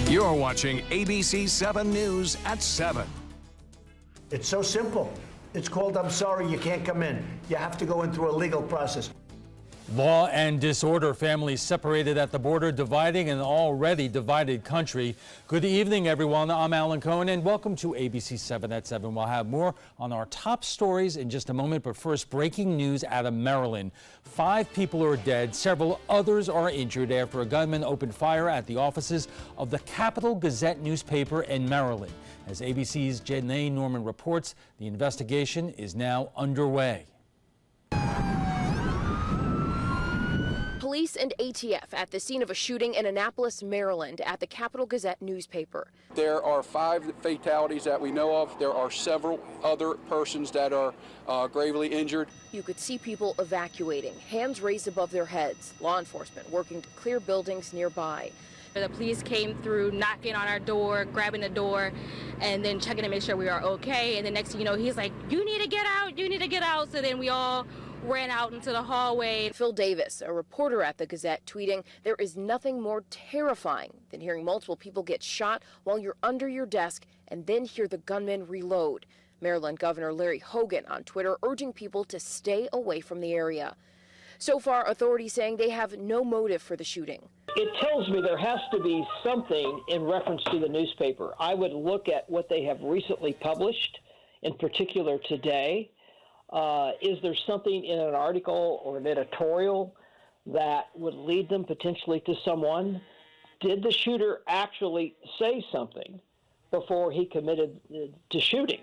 You're watching ABC7 News at 7. It's so simple. It's called "I'm sorry, you can't come in." You have to go in through a legal process. Law and disorder, families separated at the border, dividing an already divided country. Good evening, everyone. I'm Alan Cohen, and welcome to ABC7 at 7. We'll have more on our top stories in just a moment, but first, breaking news out of Maryland. 5 people are dead, several others are injured after a gunman opened fire at the offices of the Capital Gazette newspaper in Maryland. As ABC's Janae Norman reports, the investigation is now underway. Police and ATF at the scene of a shooting in Annapolis, Maryland at the Capital Gazette newspaper. There are 5 fatalities that we know of. There are several other persons that are gravely injured. You could see people evacuating, hands raised above their heads, law enforcement working to clear buildings nearby. The police came through, knocking on our door, grabbing the door, and then checking to make sure we are okay. And the next thing you know, he's like, "You need to get out, you need to get out." So then we all ran out into the hallway. Phil Davis, a reporter at the Gazette, tweeting, "There is nothing more terrifying than hearing multiple people get shot while you're under your desk and then hear the gunman reload." Maryland Governor Larry Hogan on Twitter urging people to stay away from the area. So far, authorities saying they have no motive for the shooting. It tells me there has to be something in reference to the newspaper. I would look at what they have recently published, in particular today. Is there something in an article or an editorial that would lead them potentially to someone? Did the shooter actually say something before he committed to shooting?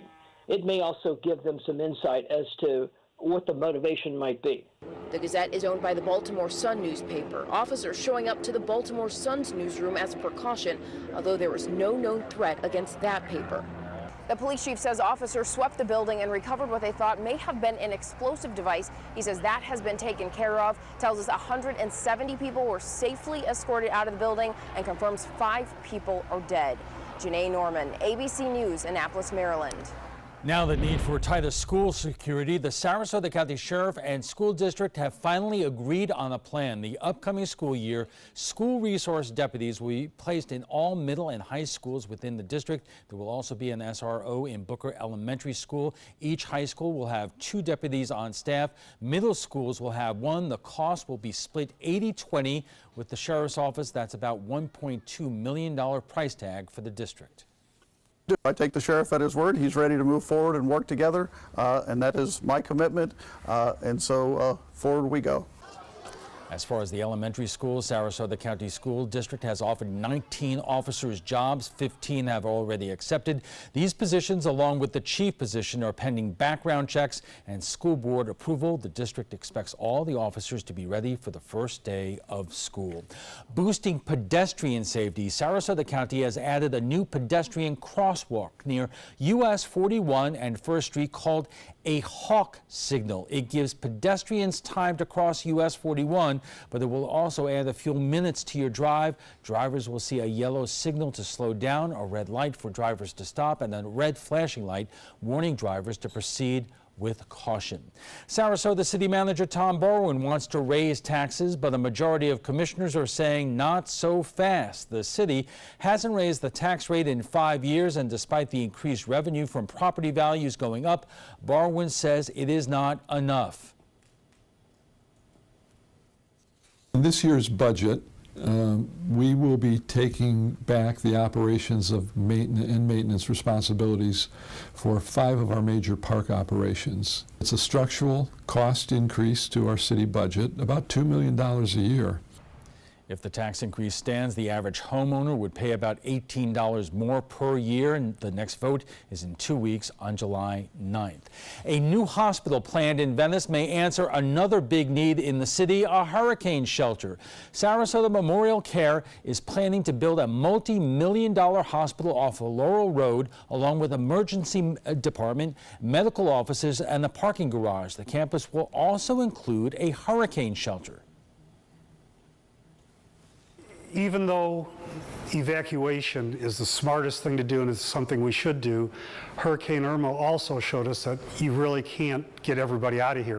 It may also give them some insight as to what the motivation might be. The Gazette is owned by the Baltimore Sun newspaper. Officers showing up to the Baltimore Sun's newsroom as a precaution, although there was no known threat against that paper. The police chief says officers swept the building and recovered what they thought may have been an explosive device. He says that has been taken care of, tells us 170 people were safely escorted out of the building, and confirms 5 people are dead. Janae Norman, ABC News, Annapolis, Maryland. Now the need for tighter school security. The Sarasota County Sheriff and School District have finally agreed on a plan. The upcoming school year, school resource deputies will be placed in all middle and high schools within the district. There will also be an SRO in Booker Elementary School. Each high school will have 2 deputies on staff. Middle schools will have 1. The cost will be split 80-20 with the Sheriff's Office. That's about $1.2 million price tag for the district. I take the sheriff at his word. He's ready to move forward and work together, and that is my commitment, and so forward we go. As far as the elementary schools, Sarasota County School District has offered 19 officers jobs. 15 have already accepted. These positions, along with the chief position, are pending background checks and school board approval. The district expects all the officers to be ready for the first day of school. Boosting pedestrian safety, Sarasota County has added a new pedestrian crosswalk near US 41 and 1st Street called a hawk signal. It gives pedestrians time to cross US 41, but it will also add a few minutes to your drive. Drivers will see a yellow signal to slow down, a red light for drivers to stop, and a red flashing light warning drivers to proceed with caution. Sarasota City Manager Tom Barwin wants to raise taxes, but a majority of commissioners are saying not so fast. The city hasn't raised the tax rate in 5 years, and despite the increased revenue from property values going up, Barwin says it is not enough. In this year's budget, we will be taking back the operations of maintenance responsibilities for 5 of our major park operations. It's a structural cost increase to our city budget, about $2 million a year. If the tax increase stands, the average homeowner would pay about $18 more per year, and the next vote is in 2 weeks on July 9th. A new hospital planned in Venice may answer another big need in the city, a hurricane shelter. Sarasota Memorial Care is planning to build a multi-million-dollar hospital off of Laurel Road, along with emergency department, medical offices, and a parking garage. The campus will also include a hurricane shelter. Even though evacuation is the smartest thing to do and is something we should do, Hurricane Irma also showed us that you really can't get everybody out of here.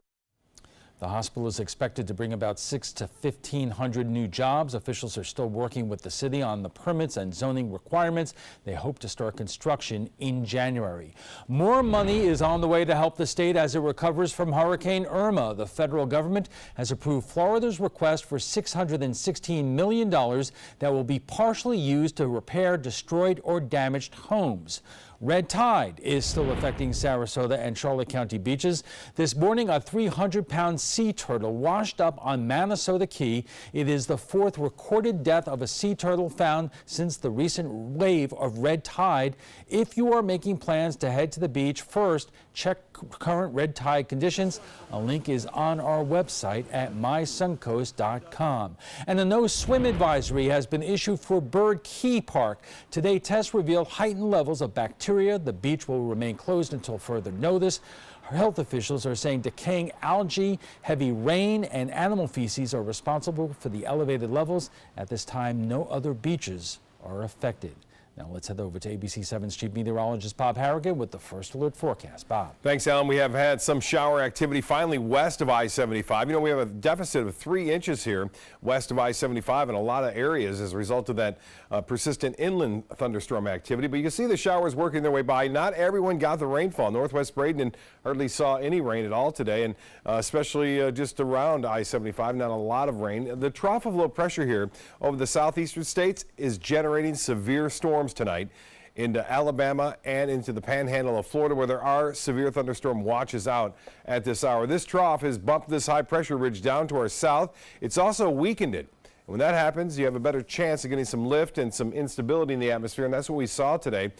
The hospital is expected to bring about 600 to 1,500 new jobs. Officials are still working with the city on the permits and zoning requirements. They hope to start construction in January. More money is on the way to help the state as it recovers from Hurricane Irma. The federal government has approved Florida's request for $616 million that will be partially used to repair destroyed or damaged homes. Red tide is still affecting Sarasota and Charlotte County beaches. This morning, a 300-pound sea turtle washed up on Manasota Key. It is the fourth recorded death of a sea turtle found since the recent wave of red tide. If you are making plans to head to the beach, first check current red tide conditions. A link is on our website at mysuncoast.com. And a no swim advisory has been issued for Bird Key Park. Today, tests revealed heightened levels of bacteria. The beach will remain closed until further notice. Health officials are saying decaying algae, heavy rain, and animal feces are responsible for the elevated levels. At this time, no other beaches are affected. Now let's head over to ABC7's Chief Meteorologist Bob Harrigan with the first alert forecast. Bob. Thanks, Alan. We have had some shower activity finally west of I-75. You know, we have a deficit of 3 inches here west of I-75 in a lot of areas as a result of that persistent inland thunderstorm activity. But you can see the showers working their way by. Not everyone got the rainfall. Northwest Bradenton hardly saw any rain at all today, and especially just around I-75, not a lot of rain. The trough of low pressure here over the southeastern states is generating severe storms tonight into Alabama and into the panhandle of Florida, where there are severe thunderstorm watches out at this hour. This trough has bumped this high pressure ridge down to our south. It's also weakened it. When that happens, you have a better chance of getting some lift and some instability in the atmosphere, and that's what we saw today.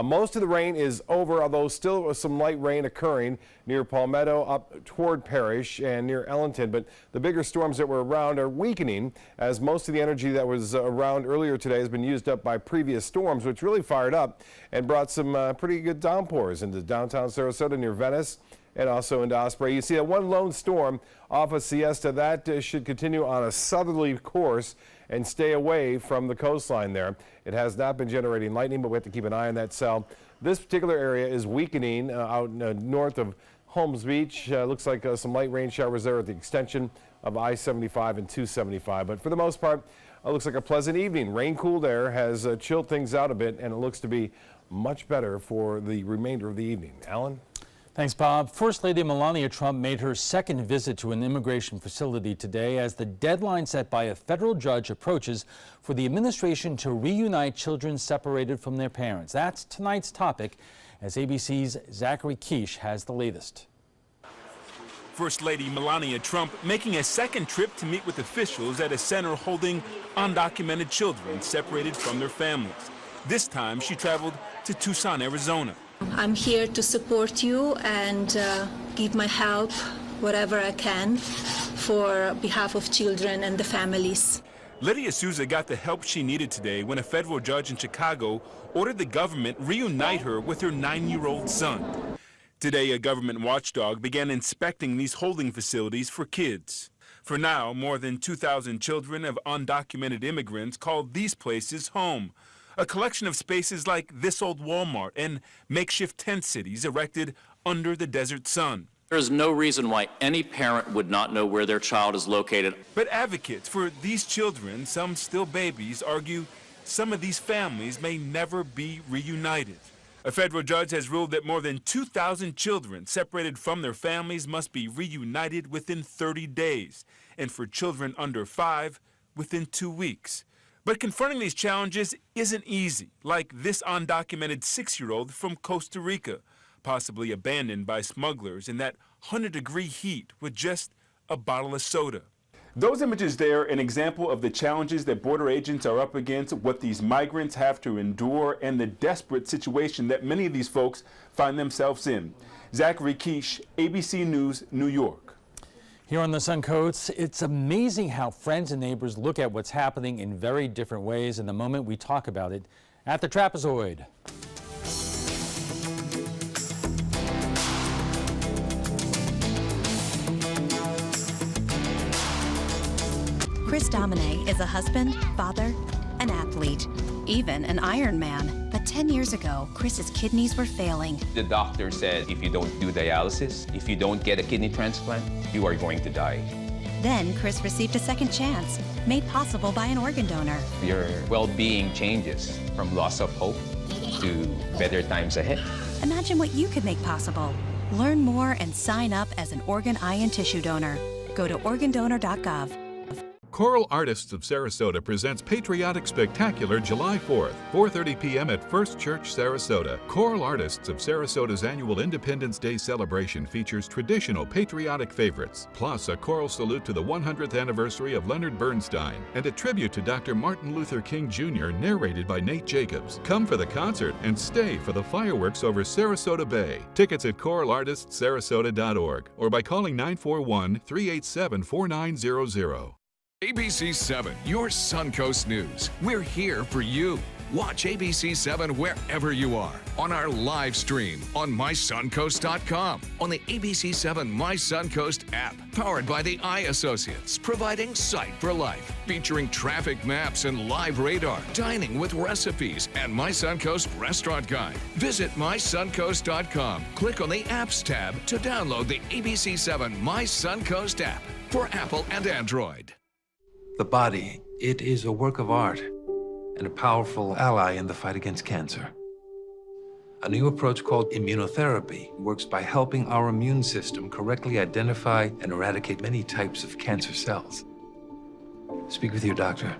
Most of the rain is over, although still some light rain occurring near Palmetto up toward Parrish and near Ellington. But the bigger storms that were around are weakening, as most of the energy that was around earlier today has been used up by previous storms, which really fired up and brought some pretty good downpours into downtown Sarasota near Venice and also into Osprey. You see that one lone storm off of Siesta that should continue on a southerly course and stay away from the coastline there. It has not been generating lightning, but we have to keep an eye on that cell. This particular area is weakening out north of Holmes Beach. Looks like some light rain showers there at the extension of I-75 and 275. But for the most part, it looks like a pleasant evening. Rain-cooled air has chilled things out a bit, and it looks to be much better for the remainder of the evening. Alan? Thanks, Bob. First Lady Melania Trump made her second visit to an immigration facility today as the deadline set by a federal judge approaches for the administration to reunite children separated from their parents. That's tonight's topic, as ABC's Zachary Quiche has the latest. First Lady Melania Trump making a second trip to meet with officials at a center holding undocumented children separated from their families. This time she traveled to Tucson, Arizona. I'm here to support you and give my help, whatever I can, for behalf of children and the families. Lydia Souza got the help she needed today when a federal judge in Chicago ordered the government reunite her with her 9-year-old son. Today, a government watchdog began inspecting these holding facilities for kids. For now, more than 2,000 children of undocumented immigrants call these places home. A collection of spaces like this old Walmart and makeshift tent cities erected under the desert sun. There is no reason why any parent would not know where their child is located. But advocates for these children, some still babies, argue some of these families may never be reunited. A federal judge has ruled that more than 2,000 children separated from their families must be reunited within 30 days, and for children under 5, within 2 weeks. But confronting these challenges isn't easy, like this undocumented 6-year-old from Costa Rica, possibly abandoned by smugglers in that 100-degree heat with just a bottle of soda. Those images there, an example of the challenges that border agents are up against, what these migrants have to endure, and the desperate situation that many of these folks find themselves in. Zachary Quiche, ABC News, New York. Here on the Suncoast, it's amazing how friends and neighbors look at what's happening in very different ways. In the moment we talk about it at the Trapezoid. Chris Domine is a husband, father, an athlete, even an Ironman. But But 10 years ago, Chris's kidneys were failing. The doctor said if you don't do dialysis, if you don't get a kidney transplant, you are going to die. Then Chris received a second chance, made possible by an organ donor. Your well-being changes from loss of hope to better times ahead. Imagine what you could make possible. Learn more and sign up as an organ, eye, and tissue donor. Go to organdonor.gov. Choral Artists of Sarasota presents Patriotic Spectacular July 4th, 4:30 p.m. at First Church, Sarasota. Choral Artists of Sarasota's annual Independence Day celebration features traditional patriotic favorites, plus a choral salute to the 100th anniversary of Leonard Bernstein and a tribute to Dr. Martin Luther King Jr. narrated by Nate Jacobs. Come for the concert and stay for the fireworks over Sarasota Bay. Tickets at choralartistsarasota.org or by calling 941-387-4900. ABC7, your Suncoast News. We're here for you. Watch ABC7 wherever you are, on our live stream, on mysuncoast.com, on the ABC7 My Suncoast app, powered by the Eye Associates, providing sight for life, featuring traffic maps and live radar, dining with recipes, and My Suncoast Restaurant Guide. Visit mysuncoast.com. Click on the Apps tab to download the ABC7 My Suncoast app for Apple and Android. The body, it is a work of art and a powerful ally in the fight against cancer. A new approach called immunotherapy works by helping our immune system correctly identify and eradicate many types of cancer cells. Speak with your doctor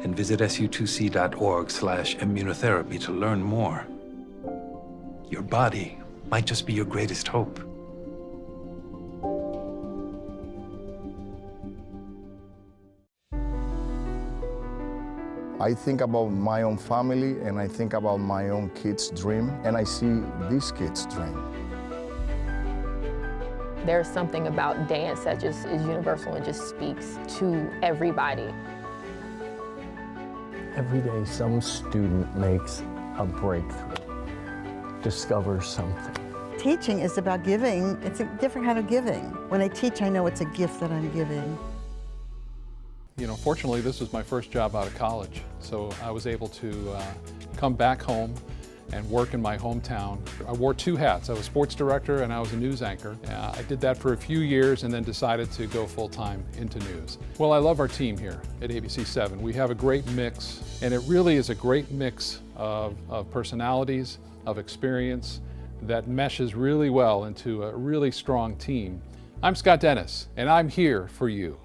and visit su2c.org/immunotherapy to learn more. Your body might just be your greatest hope. I think about my own family and I think about my own kids' dream, and I see these kids' dream. There's something about dance that just is universal and just speaks to everybody. Every day, some student makes a breakthrough, discovers something. Teaching is about giving. It's a different kind of giving. When I teach, I know it's a gift that I'm giving. You know, fortunately, this was my first job out of college, so I was able to come back home and work in my hometown. I wore two hats. I was sports director and I was a news anchor. I did that for a few years and then decided to go full-time into news. Well, I love our team here at ABC7. We have a great mix, and it really is a great mix of personalities, of experience that meshes really well into a really strong team. I'm Scott Dennis, and I'm here for you.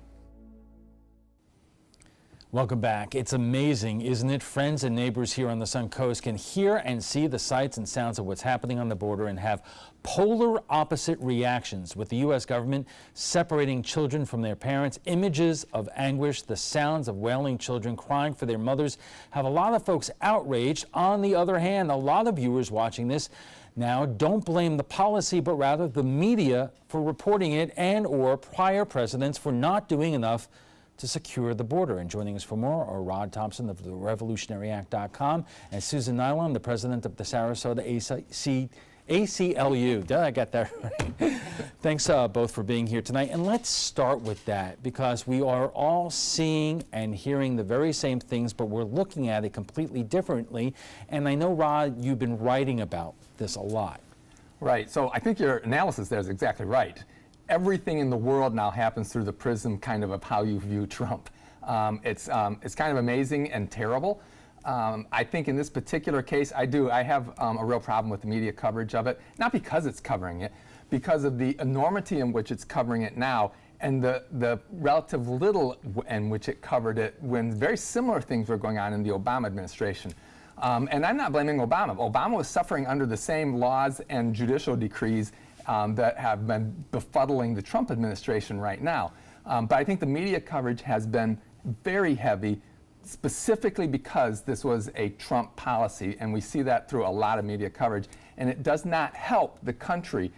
Welcome back. It's amazing, isn't it? Friends and neighbors here on the Suncoast can hear and see the sights and sounds of what's happening on the border and have polar opposite reactions, with the U.S. government separating children from their parents. Images of anguish, the sounds of wailing children crying for their mothers have a lot of folks outraged. On the other hand, a lot of viewers watching this now don't blame the policy, but rather the media for reporting it and or prior presidents for not doing enough to secure the border. And joining us for more are Rod Thompson of the RevolutionaryAct.com and Susan Nyland, the president of the Sarasota ACLU. Did I get that right? Thanks both for being here tonight. And let's start with that, because we are all seeing and hearing the very same things, but we're looking at it completely differently. And I know, Rod, you've been writing about this a lot. Right. So I think your analysis there is exactly right. Everything in the world now happens through the prism kind of how you view Trump. It's kind of amazing and terrible. I think in this particular case, I have a real problem with the media coverage of it, not because it's covering it, because of the enormity in which it's covering it now and the relative little in which it covered it when very similar things were going on in the Obama administration. And I'm not blaming Obama. Obama was suffering under the same laws and judicial decrees that have been befuddling the Trump administration right now. But I think the media coverage has been very heavy, specifically because this was a Trump policy, and we see that through a lot of media coverage. And it does not help the country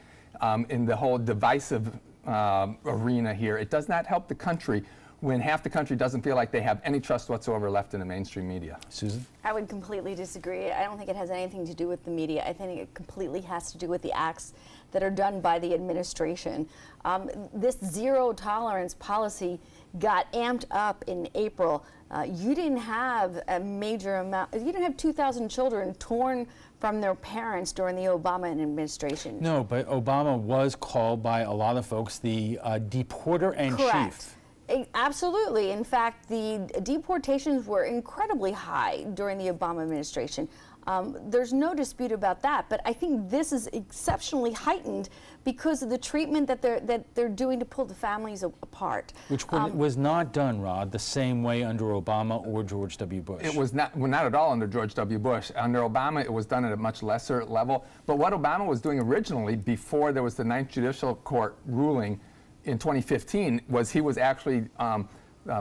in the whole divisive arena here. It does not help the country when half the country doesn't feel like they have any trust whatsoever left in the mainstream media. Susan? I would completely disagree. I don't think it has anything to do with the media. I think it completely has to do with the acts that are done by the administration. This zero tolerance policy got amped up in April. You didn't have a major amount, you didn't have 2,000 children torn from their parents during the Obama administration. No, but Obama was called by a lot of folks the deporter and Correct. chief. Absolutely. In fact, the deportations were incredibly high during the Obama administration. There's no dispute about that, but I think this is exceptionally heightened because of the treatment that they're doing to pull the families apart. Which was not done, Rod, the same way under Obama or George W. Bush. It was not, well, not at all under George W. Bush. Under Obama, it was done at a much lesser level. But what Obama was doing originally, before there was the Ninth Judicial Court ruling in 2015, was he was actually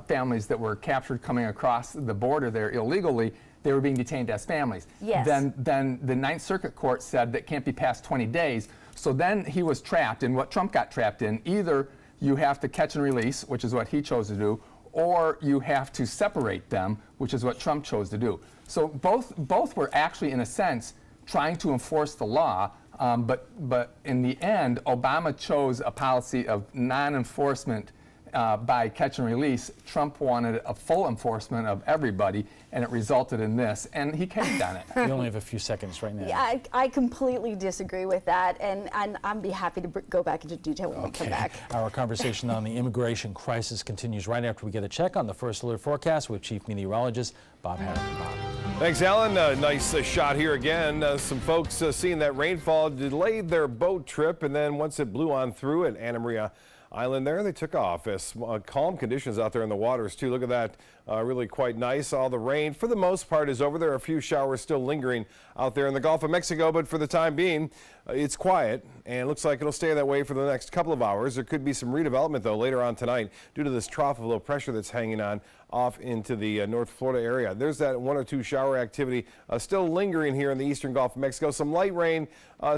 families that were captured coming across the border there illegally, they were being detained as families. Yes. Then the Ninth Circuit Court said that can't be past 20 days. So then he was trapped in what Trump got trapped in. Either you have to catch and release, which is what he chose to do, or you have to separate them, which is what Trump chose to do. So both were actually, in a sense, trying to enforce the law, but in the end, Obama chose a policy of non-enforcement by catch and release. Trump wanted a full enforcement of everybody, and it resulted in this, and he caved on it. We only have a few seconds right now. Yeah, I completely disagree with that, and I'd be happy to go back into detail when we come back. Our conversation on the immigration crisis continues right after we get a check on the First Alert forecast with Chief Meteorologist Bob Harrington. Bob. Thanks, Alan. Nice shot here again. Some folks seeing that rainfall delayed their boat trip, and then once it blew on through at Anna Maria Island there, they took off. As calm conditions out there in the waters too. Look at that, really quite nice. All the rain for the most part is over. There are a few showers still lingering out there in the Gulf of Mexico, but for the time being it's quiet, and it looks like it'll stay that way for the next couple of hours. There could be some redevelopment though later on tonight due to this trough of low pressure that's hanging on off into the North Florida area. There's that one or two shower activity still lingering here in the eastern Gulf of Mexico. Some light rain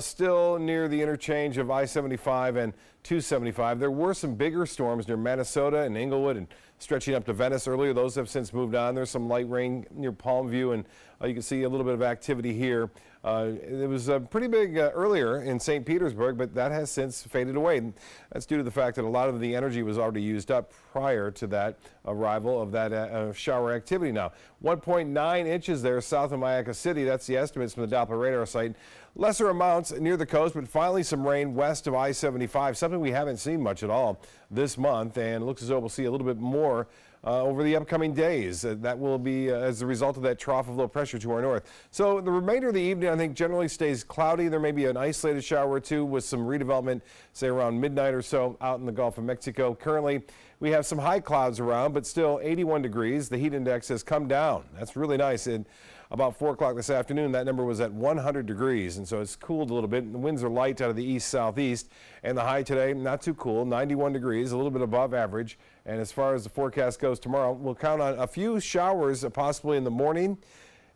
still near the interchange of I-75 and 275. There were some bigger storms near Minnesota and Inglewood and stretching up to Venice earlier. Those have since moved on. There's some light rain near Palmview, and you can see a little bit of activity here. It was pretty big earlier in St. Petersburg, but that has since faded away. And that's due to the fact that a lot of the energy was already used up prior to that arrival of that shower activity. Now, 1.9 inches there south of Mayaca City. That's the estimates from the Doppler radar site. Lesser amounts near the coast, but finally some rain west of I-75, something we haven't seen much at all this month, and it looks as though we'll see a little bit more over the upcoming days. That will be as a result of that trough of low pressure to our north. So the remainder of the evening, I think, generally stays cloudy. There may be an isolated shower or two with some redevelopment, say around midnight or so out in the Gulf of Mexico. Currently, we have some high clouds around, but still 81 degrees. The heat index has come down. That's really nice. And about 4 o'clock this afternoon, that number was at 100 degrees, and so it's cooled a little bit. The winds are light out of the east-southeast, and the high today, not too cool, 91 degrees, a little bit above average. And as far as the forecast goes tomorrow, we'll count on a few showers possibly in the morning,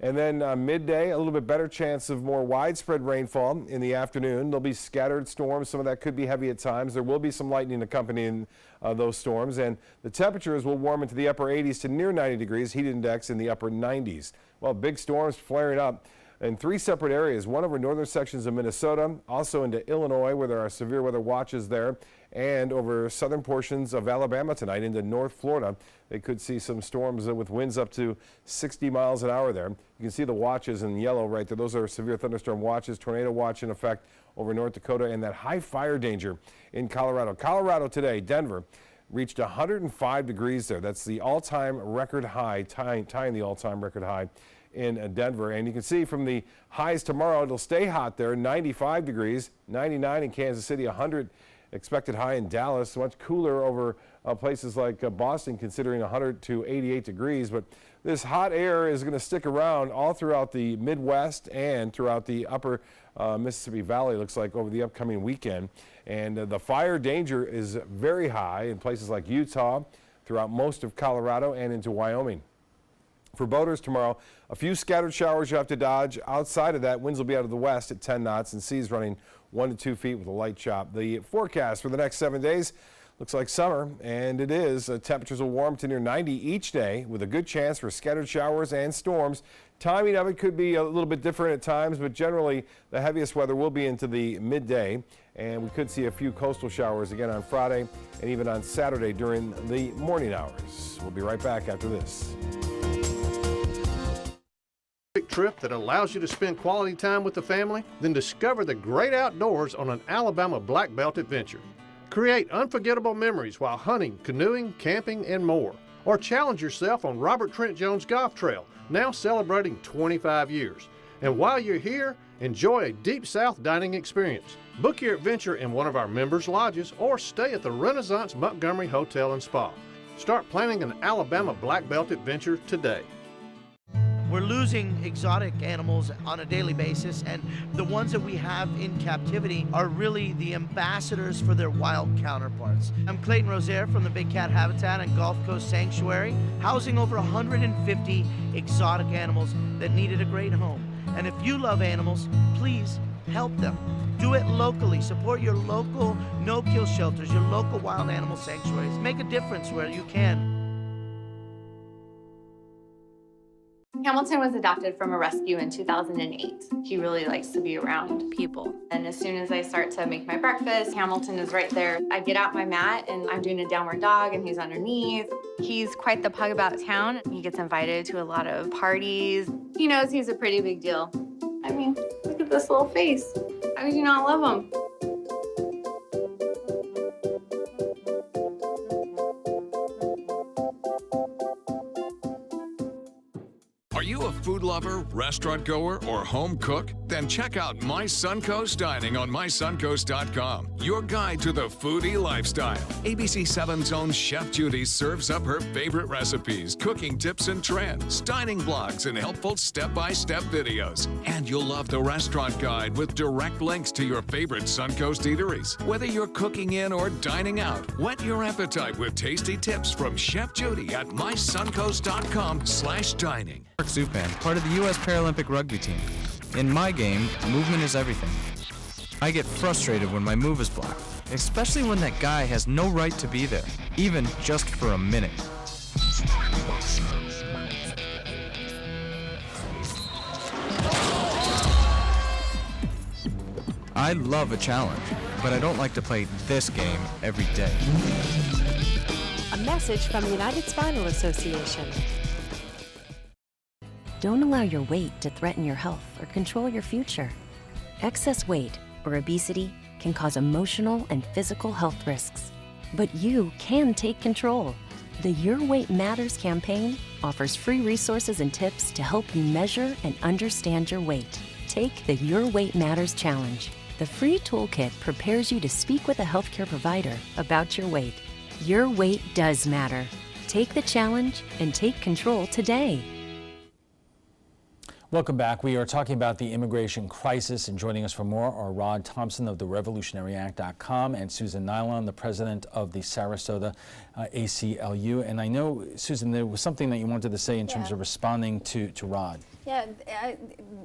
and then midday, a little bit better chance of more widespread rainfall in the afternoon. There'll be scattered storms. Some of that could be heavy at times. There will be some lightning accompanying those storms, and the temperatures will warm into the upper 80s to near 90 degrees, heat index in the upper 90s. Well, big storms flaring up in 3 separate areas, one over northern sections of Minnesota, also into Illinois where there are severe weather watches there, and over southern portions of Alabama tonight into North Florida. They could see some storms with winds up to 60 miles an hour there. You can see the watches in yellow right there. Those are severe thunderstorm watches, tornado watch in effect over North Dakota, and that high fire danger in Colorado. Colorado today, Denver, reached 105 degrees there. That's the all-time record high, tying the all-time record high in Denver. And you can see from the highs tomorrow, it'll stay hot there, 95 degrees, 99 in Kansas City, 100 expected high in Dallas, much cooler over places like Boston, considering 100 to 88 degrees. But this hot air is going to stick around all throughout the Midwest and throughout the upper Mississippi Valley, looks like, over the upcoming weekend. And the fire danger is very high in places like Utah, throughout most of Colorado, and into Wyoming. For boaters tomorrow, a few scattered showers you have to dodge. Outside of that, winds will be out of the west at 10 knots and seas running 1 to 2 feet with a light chop. The forecast for the next 7 days Looks like summer, and it is. Temperatures will warm to near 90 each day with a good chance for scattered showers and storms. Timing of it could be a little bit different at times, but generally the heaviest weather will be into the midday, and we could see a few coastal showers again on Friday and even on Saturday during the morning hours. We'll be right back after this. Trip that allows you to spend quality time with the family? Then discover the great outdoors on an Alabama Black Belt adventure. Create unforgettable memories while hunting, canoeing, camping, and more. Or challenge yourself on Robert Trent Jones Golf Trail, now celebrating 25 years. And while you're here, enjoy a Deep South dining experience. Book your adventure in one of our members' lodges or stay at the Renaissance Montgomery Hotel and Spa. Start planning an Alabama Black Belt adventure today. We're losing exotic animals on a daily basis, and the ones that we have in captivity are really the ambassadors for their wild counterparts. I'm Clayton Rozier from the Big Cat Habitat and Gulf Coast Sanctuary, housing over 150 exotic animals that needed a great home. And if you love animals, please help them. Do it locally. Support your local no-kill shelters, your local wild animal sanctuaries. Make a difference where you can. Hamilton was adopted from a rescue in 2008. He really likes to be around people. And as soon as I start to make my breakfast, Hamilton is right there. I get out my mat and I'm doing a downward dog and he's underneath. He's quite the pug about town. He gets invited to a lot of parties. He knows he's a pretty big deal. I mean, look at this little face. How could you not love him? Are you a food lover, restaurant goer, or home cook? Then check out My Suncoast Dining on mysuncoast.com, your guide to the foodie lifestyle. ABC7's own Chef Judy serves up her favorite recipes, cooking tips and trends, dining blogs, and helpful step-by-step videos. And you'll love the restaurant guide with direct links to your favorite Suncoast eateries. Whether you're cooking in or dining out, whet your appetite with tasty tips from Chef Judy at mysuncoast.com/dining. Supan, part of the U.S. Paralympic rugby team. In my game, movement is everything. I get frustrated when my move is blocked, especially when that guy has no right to be there, even just for a minute. I love a challenge, but I don't like to play this game every day. A message from the United Spinal Association. Don't allow your weight to threaten your health or control your future. Excess weight or obesity can cause emotional and physical health risks. But you can take control. The Your Weight Matters campaign offers free resources and tips to help you measure and understand your weight. Take the Your Weight Matters Challenge. The free toolkit prepares you to speak with a healthcare provider about your weight. Your weight does matter. Take the challenge and take control today. Welcome back. We are talking about the immigration crisis, and joining us for more are Rod Thompson of the RevolutionaryAct.com and Susan Nylon, the president of the Sarasota ACLU. And I know, Susan, there was something that you wanted to say in terms of responding to Rod. Yeah,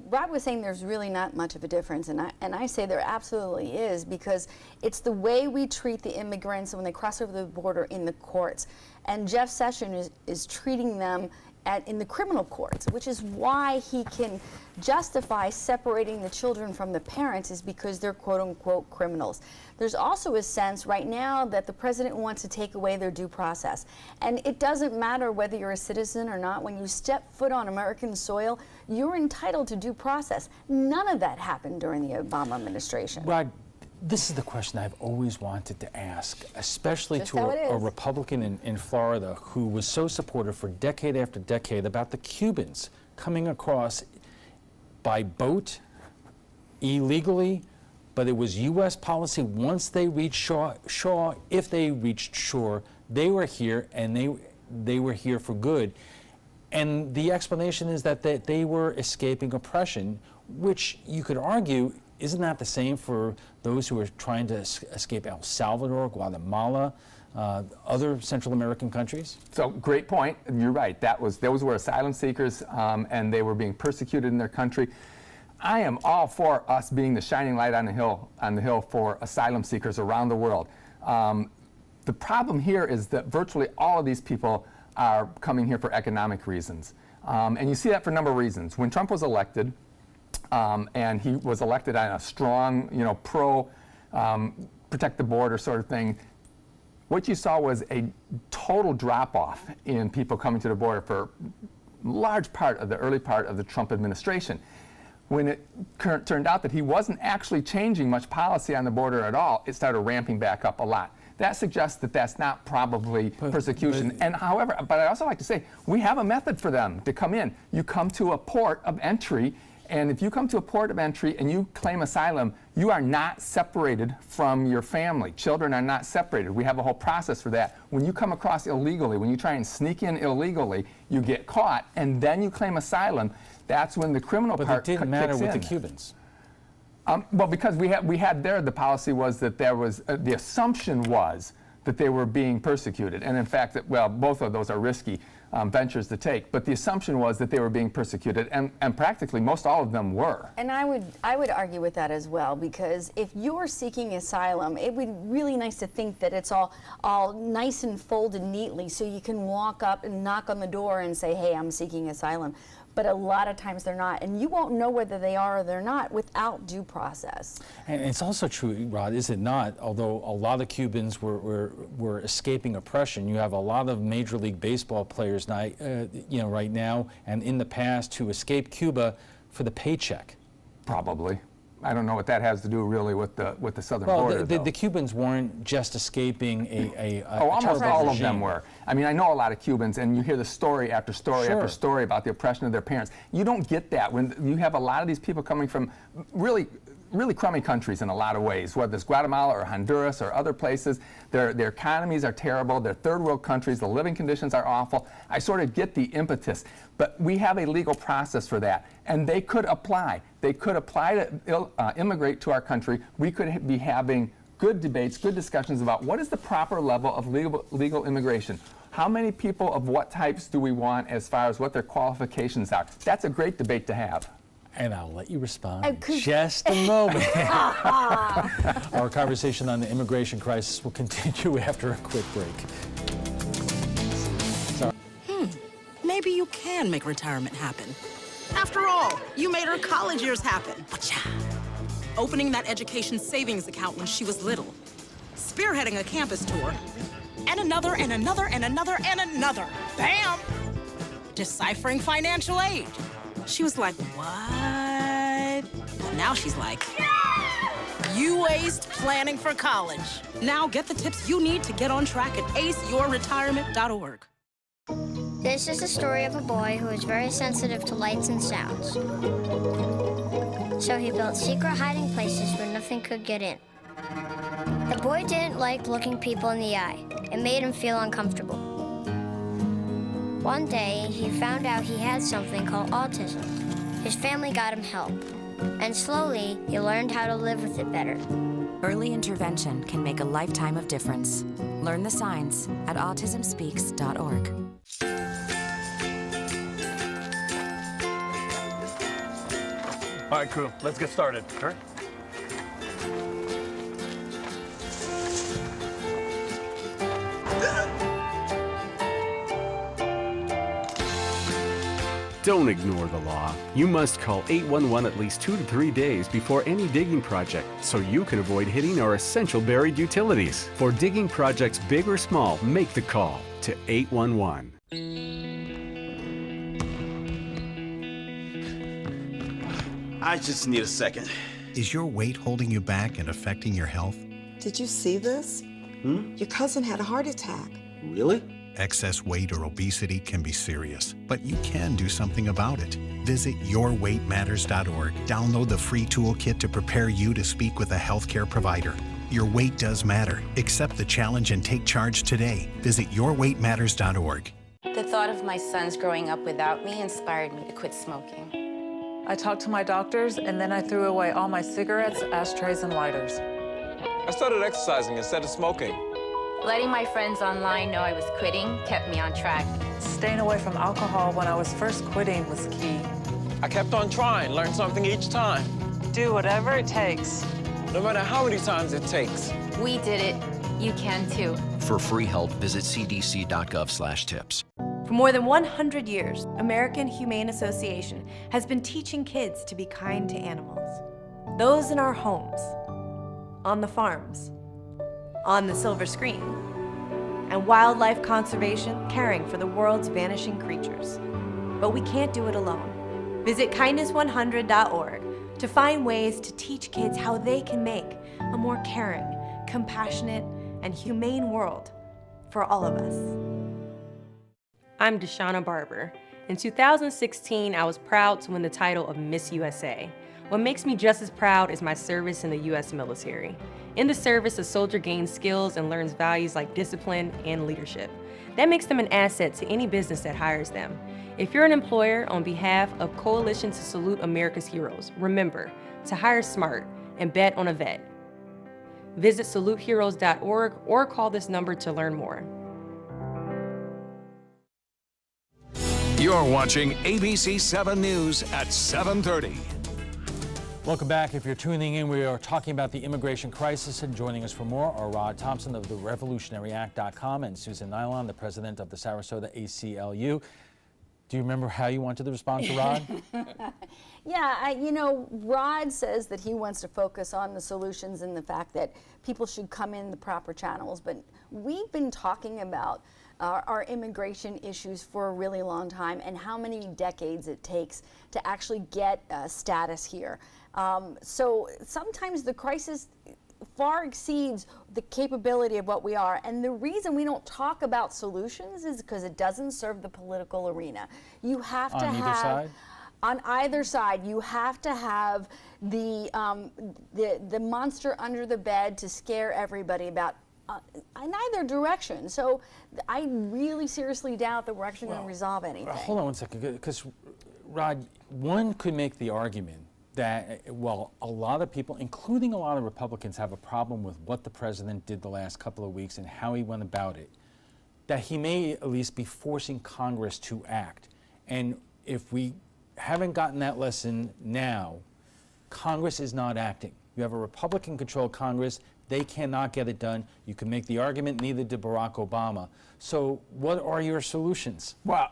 Rod was saying there's really not much of a difference, and I say there absolutely is, because it's the way we treat the immigrants when they cross over the border in the courts. And Jeff Sessions is treating them in the criminal courts, which is why he can justify separating the children from the parents, is because they're quote-unquote criminals. There's also a sense right now that the president wants to take away their due process. And it doesn't matter whether you're a citizen or not. When you step foot on American soil, you're entitled to due process. None of that happened during the Obama administration. Rod, this is the question I've always wanted to ask, especially to a Republican in Florida who was so supportive for decade after decade about the Cubans coming across by boat illegally, but it was U.S. policy once they reached shore, if they reached shore, they were here, and they were here for good. And the explanation is that they were escaping oppression, which you could argue, isn't that the same for those who are trying to escape El Salvador, Guatemala, other Central American countries? So, great point. You're right. Those were asylum seekers, and they were being persecuted in their country. I am all for us being the shining light on the hill for asylum seekers around the world. The The problem here is that virtually all of these people are coming here for economic reasons. And you see that for a number of reasons. When Trump was elected, and he was elected on a strong, protect the border sort of thing, what you saw was a total drop-off in people coming to the border for large part of the early part of the Trump administration. When it turned out that he wasn't actually changing much policy on the border at all, it started ramping back up a lot. That suggests that that's not probably persecution. And however, but I also like to say, we have a method for them to come in. You come to a port of entry, and if you come to a port of entry and you claim asylum, you are not separated from your family. Children are not separated. We have a whole process for that. When you come across illegally, when you try and sneak in illegally, you get caught, and then you claim asylum. That's when the criminal part kicks in. But it didn't matter with the Cubans. Well, because we had there, the policy was that there was, the assumption was that they were being persecuted. And in fact, both of those are risky ventures to take. But the assumption was that they were being persecuted, and practically most all of them were. And I would argue with that as well, because if you're seeking asylum, it would be really nice to think that it's all nice and folded neatly, so you can walk up and knock on the door and say, hey, I'm seeking asylum. But a lot of times they're not, and you won't know whether they are or they're not without due process. And it's also true, Rod, is it not? Although a lot of Cubans were escaping oppression, you have a lot of Major League Baseball players now, right now and in the past who escaped Cuba for the paycheck. Probably. I don't know what that has to do really with the southern border. The Cubans weren't just escaping a almost all regime. of them were. I mean, I know a lot of Cubans, and you hear the story after story after story about the oppression of their parents. You don't get that when you have a lot of these people coming from really crummy countries in a lot of ways, whether it's Guatemala or Honduras or other places. Their economies are terrible. They're third world countries. The living conditions are awful. I sort of get the impetus, but we have a legal process for that, and they could apply. They could apply to immigrate to our country. We could be having good debates, good discussions about what is the proper level of legal immigration. How many people of what types do we want as far as what their qualifications are? That's a great debate to have. And I'll let you respond in just a moment. Our conversation on the immigration crisis will continue after a quick break. Sorry. Maybe you can make retirement happen. After all, you made her college years happen. Opening that education savings account when she was little. Spearheading a campus tour. And another, and another, and another, and another. Bam! Deciphering financial aid. She was like, what? Well, now she's like, you aced planning for college. Now get the tips you need to get on track at aceyourretirement.org. This is the story of a boy who is very sensitive to lights and sounds. So he built secret hiding places where nothing could get in. The boy didn't like looking people in the eye. It made him feel uncomfortable. One day, he found out he had something called autism. His family got him help, and slowly, he learned how to live with it better. Early intervention can make a lifetime of difference. Learn the signs at autismspeaks.org. All right, crew, let's get started. All right. Don't ignore the law. You must call 811 at least 2 to 3 days before any digging project so you can avoid hitting our essential buried utilities. For digging projects big or small, make the call to 811. I just need a second. Is your weight holding you back and affecting your health? Did you see this? Your cousin had a heart attack. Really? Excess weight or obesity can be serious, but you can do something about it. Visit yourweightmatters.org. Download the free toolkit to prepare you to speak with a healthcare provider. Your weight does matter. Accept the challenge and take charge today. Visit yourweightmatters.org. The thought of my sons growing up without me inspired me to quit smoking. I talked to my doctors, and then I threw away all my cigarettes, ashtrays, and lighters. I started exercising instead of smoking. Letting my friends online know I was quitting kept me on track. Staying away from alcohol when I was first quitting was key. I kept on trying, learned something each time. Do whatever it takes. No matter how many times it takes. We did it. You can too. For free help, visit cdc.gov/tips. For more than 100 years, American Humane Association has been teaching kids to be kind to animals. Those in our homes, on the farms, on the silver screen, and wildlife conservation, caring for the world's vanishing creatures. But we can't do it alone. Visit kindness100.org to find ways to teach kids how they can make a more caring, compassionate, and humane world for all of us. I'm Deshauna Barber. In 2016, I was proud to win the title of Miss USA. What makes me just as proud is my service in the U.S. military. In the service, a soldier gains skills and learns values like discipline and leadership. That makes them an asset to any business that hires them. If you're an employer, on behalf of Coalition to Salute America's Heroes, remember to hire smart and bet on a vet. Visit saluteheroes.org or call this number to learn more. You're watching ABC7 News at 7:30. Welcome back. If you're tuning in, we are talking about the immigration crisis, and joining us for more are Rod Thompson of the RevolutionaryAct.com and Susan Nylon, the president of the Sarasota ACLU. Do you remember how you wanted to respond to Rod? Yeah, you know, Rod says that he wants to focus on the solutions and the fact that people should come in the proper channels, but we've been talking about our immigration issues for a really long time and how many decades it takes to actually get status here. So sometimes the crisis far exceeds the capability of what we are, and the reason we don't talk about solutions is because it doesn't serve the political arena. You have to have... Side? On either side, you have to have the monster under the bed to scare everybody about in either direction. So I really seriously doubt that we're actually going to resolve anything. Hold on one second, because Rod, one could make the argument that, well, a lot of people, including a lot of Republicans, have a problem with what the president did the last couple of weeks and how he went about it, that he may at least be forcing Congress to act. And if we haven't gotten that lesson now, Congress is not acting. You have a Republican-controlled Congress. They cannot get it done. You can make the argument, neither did Barack Obama. So what are your solutions? Well,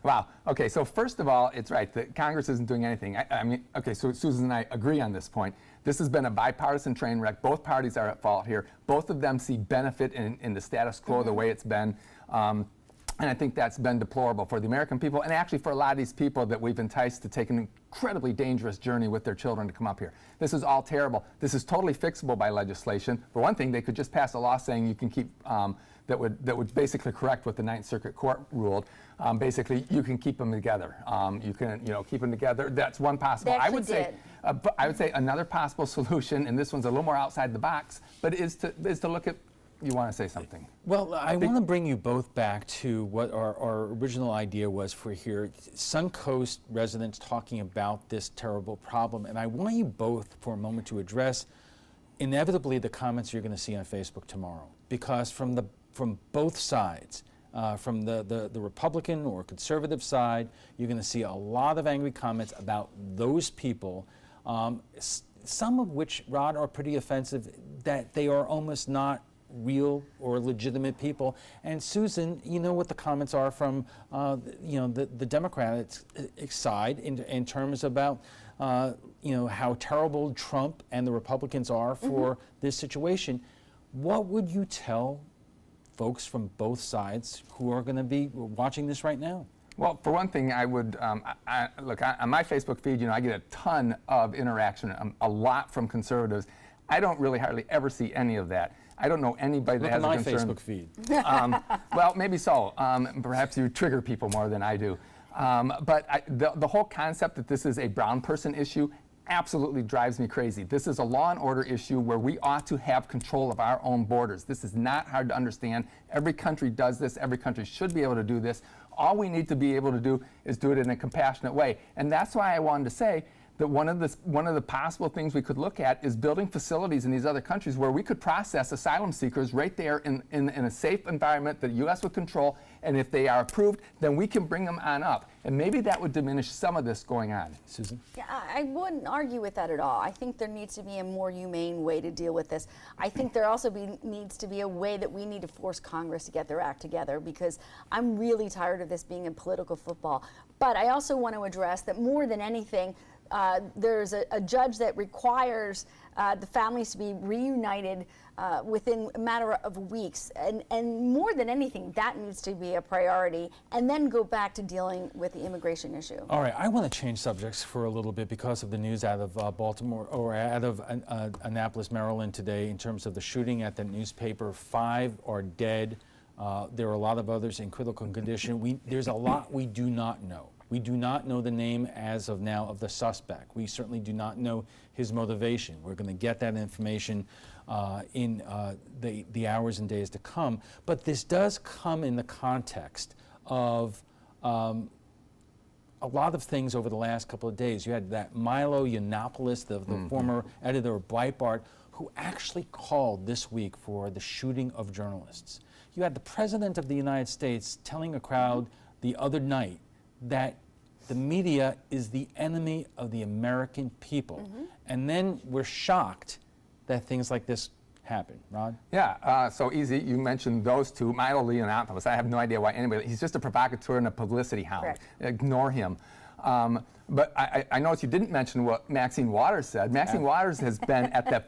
wow. Okay, so first of all, it's right that Congress isn't doing anything. I mean, okay, so Susan and I agree on this point. This has been a bipartisan train wreck. Both parties are at fault here. Both of them see benefit in the status quo, the way it's been. And I think that's been deplorable for the American people, and actually for a lot of these people that we've enticed to take an incredibly dangerous journey with their children to come up here. This is all terrible. This is totally fixable by legislation. For one thing, they could just pass a law saying you can keep, that would basically correct what the Ninth Circuit Court ruled. Basically, you can keep them together. You can, keep them together. That's one possible. I would say another possible solution, and this one's a little more outside the box, but is to look at. You want to say something? Well, I want to bring you both back to what our original idea was for here. Suncoast residents talking about this terrible problem, and I want you both for a moment to address inevitably the comments you're going to see on Facebook tomorrow, because from both sides, from the Republican or conservative side, you're going to see a lot of angry comments about those people, some of which, Rod, are pretty offensive, that they are almost not real or legitimate people. And Susan, you know what the comments are from the Democratic side in terms about how terrible Trump and the Republicans are for this situation. What would you tell folks from both sides who are going to be watching this right now? Well, for one thing, I would look on my Facebook feed. I get a ton of interaction, a lot from conservatives. I don't really hardly ever see any of that. I don't know anybody that has a concern. Look at my Facebook feed. Well, maybe so. Perhaps you trigger people more than I do. But the whole concept that this is a brown person issue absolutely drives me crazy. This is a law and order issue where we ought to have control of our own borders. This is not hard to understand. Every country does this. Every country should be able to do this. All we need to be able to do is do it in a compassionate way. And that's why I wanted to say that one of the possible things we could look at is building facilities in these other countries where we could process asylum seekers right there in a safe environment that the U.S. would control, and if they are approved, then we can bring them on up. And maybe that would diminish some of this going on. Susan? Yeah, I wouldn't argue with that at all. I think there needs to be a more humane way to deal with this. I think there also needs to be a way that we need to force Congress to get their act together, because I'm really tired of this being a political football. But I also want to address that more than anything, there's a judge that requires the families to be reunited within a matter of weeks. And more than anything, that needs to be a priority, and then go back to dealing with the immigration issue. All right, I want to change subjects for a little bit because of the news out of Baltimore, or out of Annapolis, Maryland today, in terms of the shooting at the newspaper. 5 are dead. There are a lot of others in critical condition. There's a lot we do not know. We do not know the name as of now of the suspect. We certainly do not know his motivation. We're going to get that information in the hours and days to come. But this does come in the context of a lot of things over the last couple of days. You had that Milo Yiannopoulos, the former editor of Breitbart, who actually called this week for the shooting of journalists. You had the President of the United States telling a crowd the other night that the media is the enemy of the American people. And then we're shocked that things like this happen. Rod? Yeah, so easy. You mentioned those two. Milo Yiannopoulos, I have no idea why anybody, he's just a provocateur and a publicity hound. Correct. Ignore him. But I noticed you didn't mention what Maxine Waters said. Maxine Waters has been at the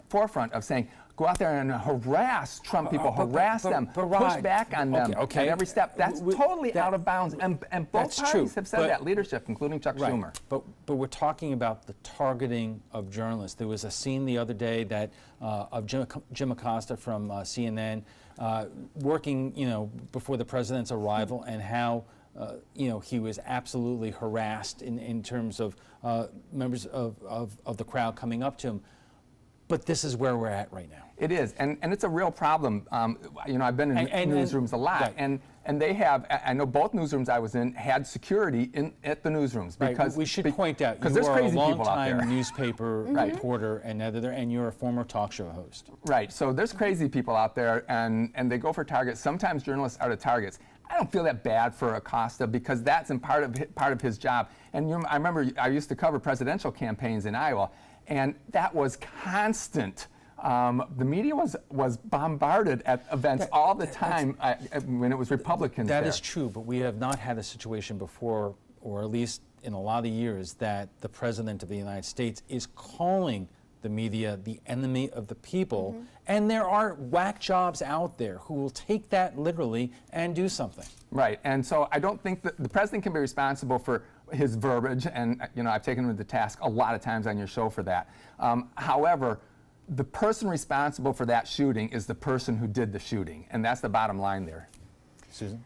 forefront of saying, go out there and harass Trump people, harass them, push back on them at every step. That's totally out of bounds, and both parties have said that, leadership, including Chuck Schumer. But we're talking about the targeting of journalists. There was a scene the other day that of Jim Acosta from CNN working, before the president's arrival, and how he was absolutely harassed in terms of members of the crowd coming up to him. But this is where we're at right now. It is, and it's a real problem. I've been in newsrooms a lot, and they have. I know both newsrooms I was in had security at the newsrooms because we should point out you are a long-time newspaper reporter and editor, and you're a former talk show host. Right. So there's crazy people out there, and they go for targets. Sometimes journalists are the targets. I don't feel that bad for Acosta because that's part of his job. And I remember I used to cover presidential campaigns in Iowa, and that was constant. The media was bombarded at events all the time when it was Republicans. That is true, but we have not had a situation before, or at least in a lot of years, that the President of the United States is calling the media the enemy of the people. And there are whack jobs out there who will take that literally and do something. Right, and so I don't think that the president can be responsible for his verbiage, and I've taken him to task a lot of times on your show for that. However, the person responsible for that shooting is the person who did the shooting, and that's the bottom line there. Susan?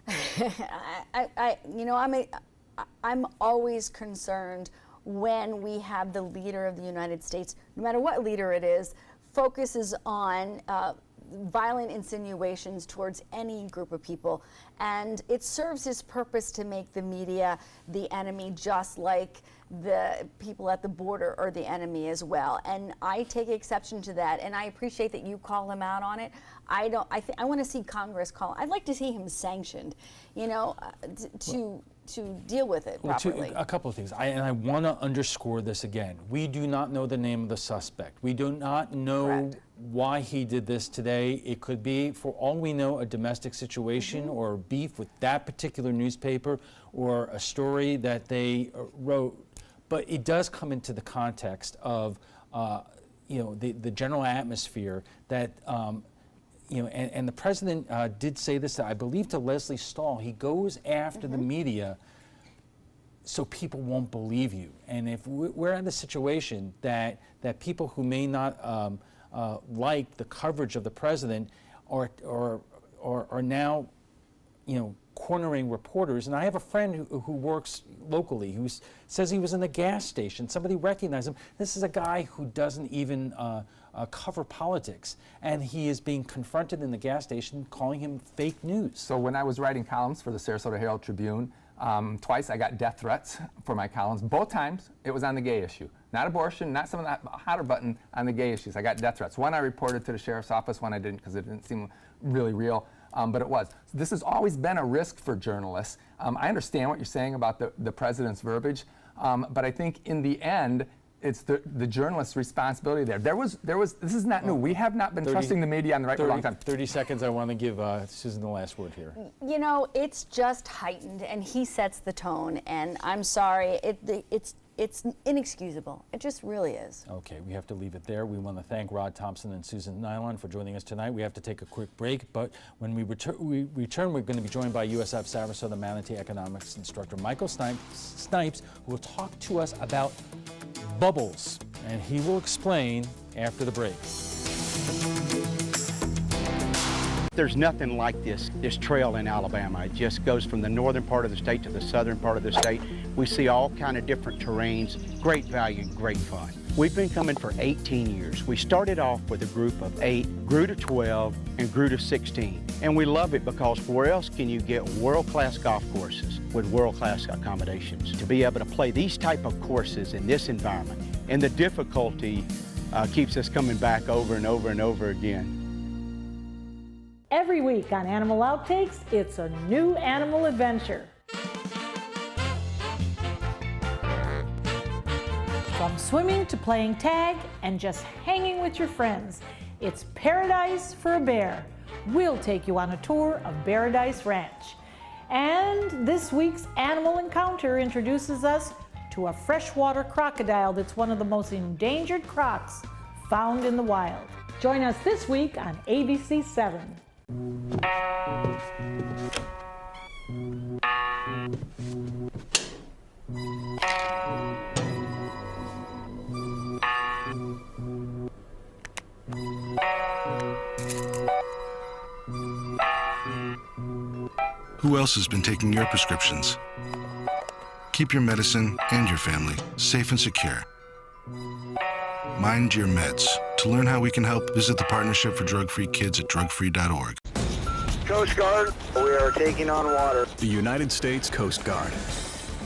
I'm always concerned when we have the leader of the United States, no matter what leader it is, focuses on violent insinuations towards any group of people. And it serves his purpose to make the media the enemy, just like the people at the border are the enemy as well. And I take exception to that, and I appreciate that you call him out on it. I want to see Congress call. I'd like to see him sanctioned, to deal with it properly. A couple of things, and I want to underscore this again. We do not know the name of the suspect. We do not know why he did this today. It could be, for all we know, a domestic situation or beef with that particular newspaper or a story that they wrote. But it does come into the context of, the general atmosphere that, and the president did say this, I believe, to Leslie Stahl. He goes after the media so people won't believe you. And if we're in a situation that people who may not like the coverage of the president are now, cornering reporters. And I have a friend who works locally who says he was in a gas station. Somebody recognized him. This is a guy who doesn't even cover politics, and he is being confronted in the gas station, calling him fake news. So when I was writing columns for the Sarasota Herald Tribune, Twice I got death threats for my columns. Both times it was on the gay issue. Not abortion, not some of that hotter button, on the gay issues. I got death threats. One I reported to the sheriff's office, one I didn't because it didn't seem really real, but it was. So this has always been a risk for journalists. I understand what you're saying about the president's verbiage, but I think in the end, it's the journalist's responsibility there. This is not new. We have not been trusting the media on the right for a long time. 30 seconds, I want to give Susan the last word here. You know, it's just heightened, and he sets the tone, and I'm sorry, it's inexcusable. It just really is. Okay, we have to leave it there. We want to thank Rod Thompson and Susan Nylon for joining us tonight. We have to take a quick break, but when we return, we're going to be joined by USF Sarasota Manatee economics instructor Michael Snipes, who will talk to us about bubbles, and he will explain after the break. There's nothing like this trail in Alabama. It just goes from the northern part of the state to the southern part of the state. We see all kind of different terrains, great value, great fun. We've been coming for 18 years. We started off with a group of 8, grew to 12, and grew to 16. And we love it because where else can you get world-class golf courses with world-class accommodations? To be able to play these type of courses in this environment, and the difficulty keeps us coming back over and over and over again. Every week on Animal Outtakes, it's a new animal adventure. From swimming to playing tag and just hanging with your friends, it's paradise for a bear. We'll take you on a tour of Paradise Ranch. And this week's Animal Encounter introduces us to a freshwater crocodile that's one of the most endangered crocs found in the wild. Join us this week on ABC7. Who else has been taking your prescriptions? Keep your medicine and your family safe and secure. Mind your meds. To learn how we can help, visit the Partnership for Drug-Free Kids at drugfree.org. Coast Guard, we are taking on water. The United States Coast Guard.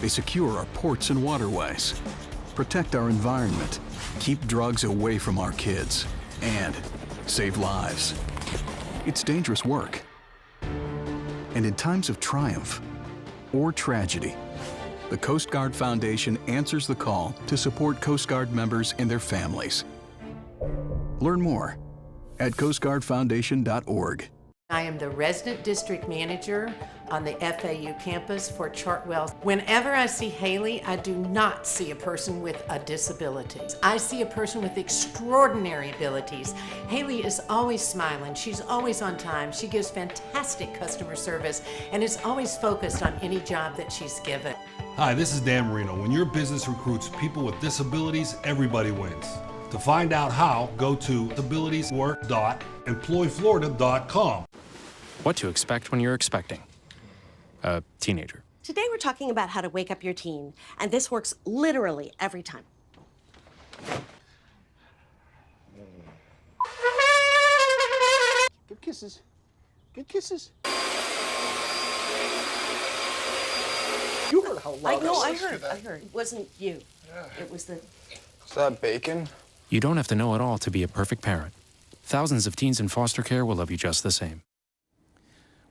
They secure our ports and waterways, protect our environment, keep drugs away from our kids, and save lives. It's dangerous work. And in times of triumph or tragedy, the Coast Guard Foundation answers the call to support Coast Guard members and their families. Learn more at coastguardfoundation.org. I am the resident district manager on the FAU campus for Chartwell. Whenever I see Haley, I do not see a person with a disability. I see a person with extraordinary abilities. Haley is always smiling. She's always on time. She gives fantastic customer service and is always focused on any job that she's given. Hi, this is Dan Marino. When your business recruits people with disabilities, everybody wins. To find out how, go to disabilitieswork.employflorida.com. What to expect when you're expecting a teenager. Today we're talking about how to wake up your teen, and this works literally every time. Good kisses. Good kisses. You heard how loud I heard. It wasn't you. Yeah. It was the... Is that bacon? You don't have to know it all to be a perfect parent. Thousands of teens in foster care will love you just the same.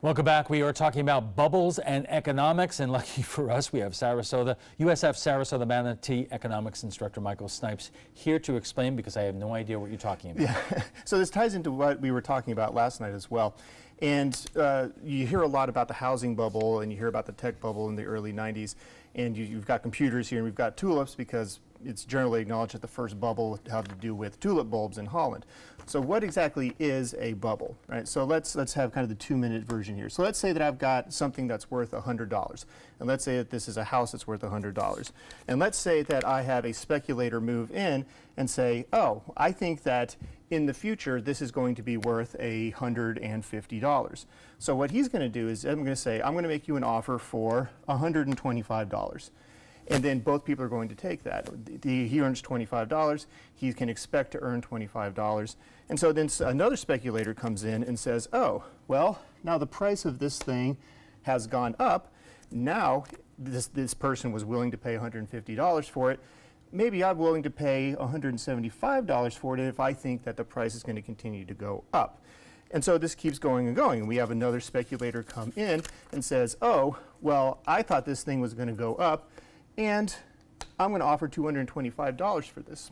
Welcome back. We are talking about bubbles and economics, and lucky for us, we have USF Sarasota Manatee economics instructor Michael Snipes here to explain, because I have no idea what you're talking about. Yeah. So this ties into what we were talking about last night as well. And you hear a lot about the housing bubble, and you hear about the tech bubble in the early 90s, and you've got computers here, and we've got tulips, because it's generally acknowledged that the first bubble had to do with tulip bulbs in Holland. So what exactly is a bubble, right? So let's have kind of the 2-minute version here. So let's say that I've got something that's worth $100, and let's say that this is a house that's worth $100. And let's say that I have a speculator move in and say, oh, I think that in the future this is going to be worth $150. So what he's going to do is I'm going to say, I'm going to make you an offer for $125. And then both people are going to take that. He earns $25. He can expect to earn $25. And so then another speculator comes in and says, oh, well, now the price of this thing has gone up. Now this person was willing to pay $150 for it, maybe I'm willing to pay $175 for it if I think that the price is going to continue to go up. And so this keeps going and going. And we have another speculator come in and says, oh, well, I thought this thing was going to go up, and I'm going to offer $225 for this.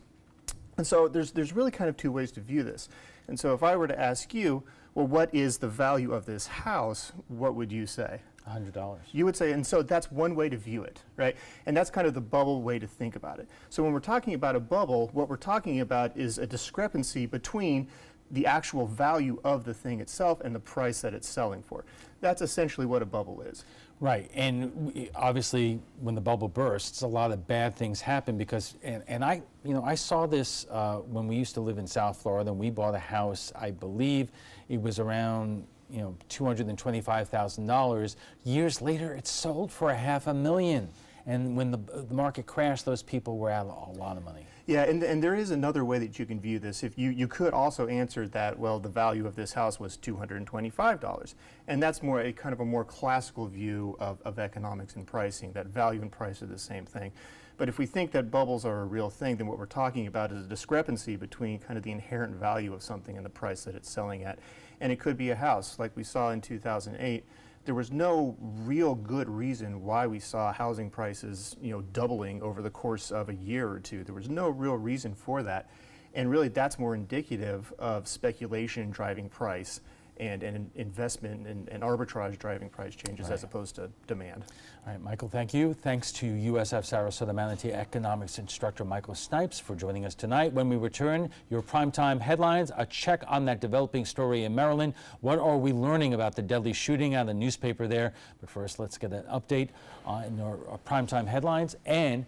And so there's really kind of two ways to view this. And so if I were to ask you, well, what is the value of this house, what would you say? $100. You would say, and so that's one way to view it, right? And that's kind of the bubble way to think about it. So when we're talking about a bubble, what we're talking about is a discrepancy between the actual value of the thing itself and the price that it's selling for. That's essentially what a bubble is. Right, and obviously when the bubble bursts, a lot of bad things happen because, and I saw this when we used to live in South Florida, and we bought a house, I believe it was around $225,000. Years later, it sold for $500,000. And when the market crashed, those people were out a lot of money. Yeah, and there is another way that you can view this. If you could also answer that, well, the value of this house was $225. And that's more a kind of a more classical view of economics and pricing, that value and price are the same thing. But if we think that bubbles are a real thing, then what we're talking about is a discrepancy between kind of the inherent value of something and the price that it's selling at. And it could be a house, like we saw in 2008. There was no real good reason why we saw housing prices, doubling over the course of a year or two. There was no real reason for that. And really, that's more indicative of speculation driving price and investment and arbitrage driving price changes, as opposed to demand. All right, Michael, thank you. Thanks to USF Sarasota Manatee Economics Instructor Michael Snipes for joining us tonight. When we return, your primetime headlines, a check on that developing story in Maryland. What are we learning about the deadly shooting out of the newspaper there? But first, let's get an update on our primetime headlines and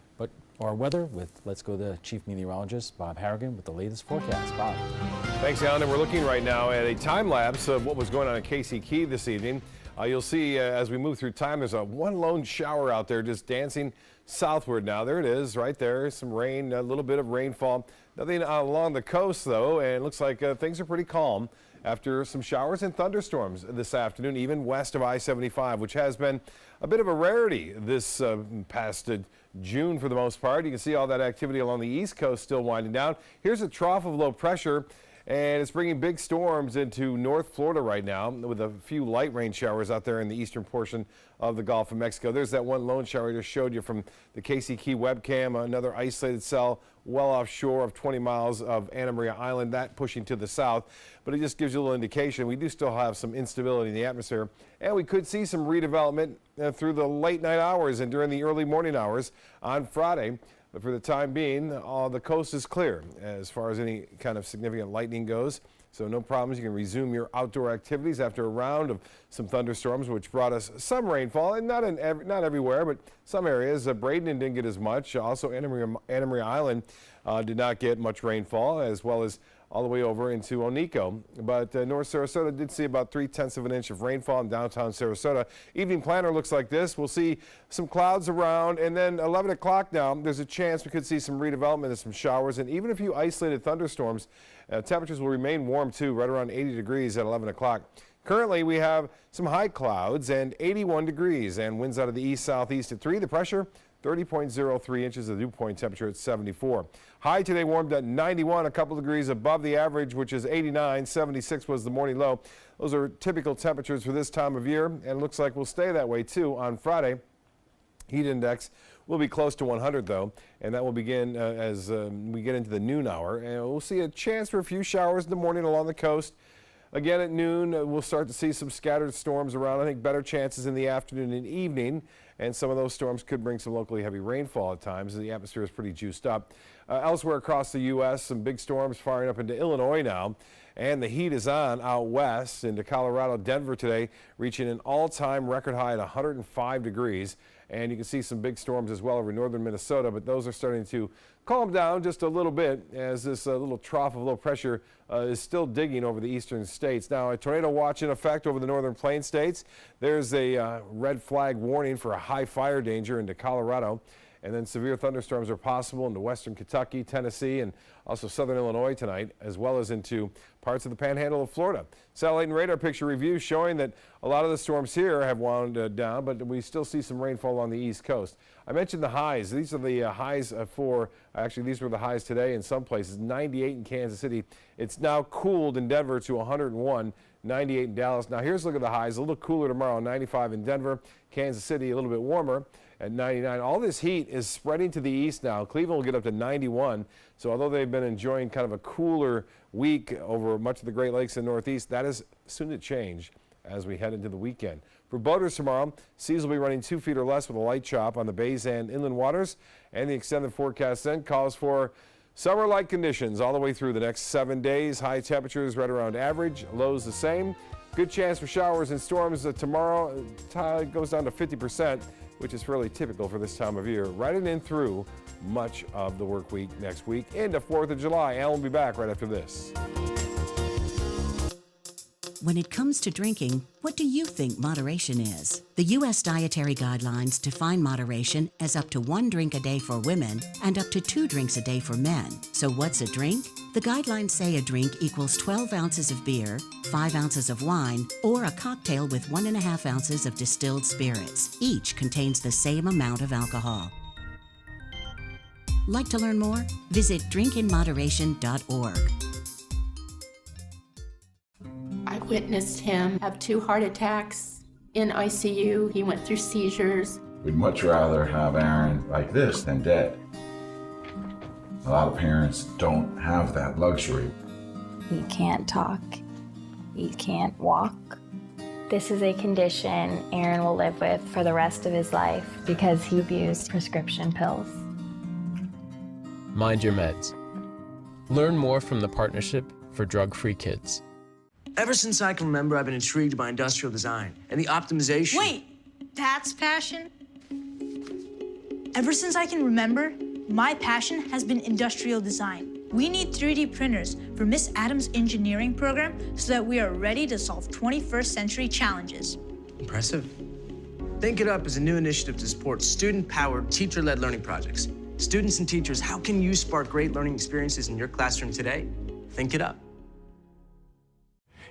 our weather let's go to Chief Meteorologist Bob Harrigan with the latest forecast. Bob. Thanks, Alan. And we're looking right now at a time lapse of what was going on in Casey Key this evening. You'll see as we move through time, there's one lone shower out there just dancing southward now. There it is right there. Some rain, a little bit of rainfall. Nothing along the coast, though, and it looks like things are pretty calm after some showers and thunderstorms this afternoon, even west of I-75, which has been a bit of a rarity this past June for the most part. You can see all that activity along the East Coast still winding down. Here's a trough of low pressure, and it's bringing big storms into North Florida right now with a few light rain showers out there in the eastern portion of the Gulf of Mexico. There's that one lone shower I just showed you from the Casey Key webcam, another isolated cell well offshore of 20 miles of Anna Maria Island, that pushing to the south. But it just gives you a little indication. We do still have some instability in the atmosphere, and we could see some redevelopment through the late night hours and during the early morning hours on Friday. But for the time being, the coast is clear as far as any kind of significant lightning goes. So no problems. You can resume your outdoor activities after a round of some thunderstorms, which brought us some rainfall, and not everywhere, but some areas. Braden didn't get as much. Also, Anna Maria Island did not get much rainfall, as well as all the way over into Onico. But North Sarasota did see about 0.3 of an inch of rainfall in downtown Sarasota. Evening planner looks like this. We'll see some clouds around, and then 11 o'clock now, there's a chance we could see some redevelopment and some showers, and even a few isolated thunderstorms. Temperatures will remain warm too, right around 80 degrees at 11 o'clock. Currently, we have some high clouds and 81 degrees, and winds out of the east-southeast at 3. The pressure, 30.03 inches. The dew point temperature at 74. High today warmed at 91, a couple degrees above the average, which is 89. 76 was the morning low. Those are typical temperatures for this time of year, and it looks like we'll stay that way too on Friday. Heat index will be close to 100, though, and that will begin as we get into the noon hour. And we'll see a chance for a few showers in the morning along the coast. Again, at noon, we'll start to see some scattered storms around. I think better chances in the afternoon and evening, and some of those storms could bring some locally heavy rainfall at times. The atmosphere is pretty juiced up. Elsewhere across the U.S., some big storms firing up into Illinois now, and the heat is on out west into Colorado. Denver today reaching an all-time record high at 105 degrees. And you can see some big storms as well over northern Minnesota, but those are starting to calm down just a little bit as this little trough of low pressure is still digging over the eastern states. Now, a tornado watch in effect over the northern plain states. There's a red flag warning for a high fire danger into Colorado. And then severe thunderstorms are possible into western Kentucky, Tennessee, and also southern Illinois tonight, as well as into parts of the panhandle of Florida. Satellite and radar picture review showing that a lot of the storms here have wound down, but we still see some rainfall on the East Coast. I mentioned the highs. These are the highs these were the highs today in some places. 98 in Kansas City. It's now cooled in Denver to 101. 98 in Dallas. Now here's a look at the highs. A little cooler tomorrow. 95 in Denver. Kansas City a little bit warmer at 99. All this heat is spreading to the east now. Cleveland will get up to 91. So although they've been enjoying kind of a cooler week over much of the Great Lakes and Northeast, that is soon to change as we head into the weekend. For boaters tomorrow, seas will be running 2 feet or less with a light chop on the bays and inland waters. And the extended forecast then calls for summer-like conditions all the way through the next 7 days. High temperatures right around average, lows the same. Good chance for showers and storms tomorrow. Tide goes down to 50%, which is fairly typical for this time of year. Right in through much of the work week next week into 4th of July. Alan will be back right after this. When it comes to drinking, what do you think moderation is? The U.S. Dietary Guidelines define moderation as up to 1 drink a day for women and up to 2 drinks a day for men. So what's a drink? The guidelines say a drink equals 12 ounces of beer, 5 ounces of wine, or a cocktail with 1.5 ounces of distilled spirits. Each contains the same amount of alcohol. Like to learn more? Visit drinkinmoderation.org. I witnessed him have 2 heart attacks in ICU. He went through seizures. We'd much rather have Aaron like this than dead. A lot of parents don't have that luxury. He can't talk. He can't walk. This is a condition Aaron will live with for the rest of his life because he abused prescription pills. Mind your meds. Learn more from the Partnership for Drug-Free Kids. Ever since I can remember, I've been intrigued by industrial design and the optimization. Wait, that's passion? Ever since I can remember, my passion has been industrial design. We need 3D printers for Miss Adams' engineering program so that we are ready to solve 21st century challenges. Impressive. Think It Up is a new initiative to support student-powered, teacher-led learning projects. Students and teachers, how can you spark great learning experiences in your classroom today? Think It Up.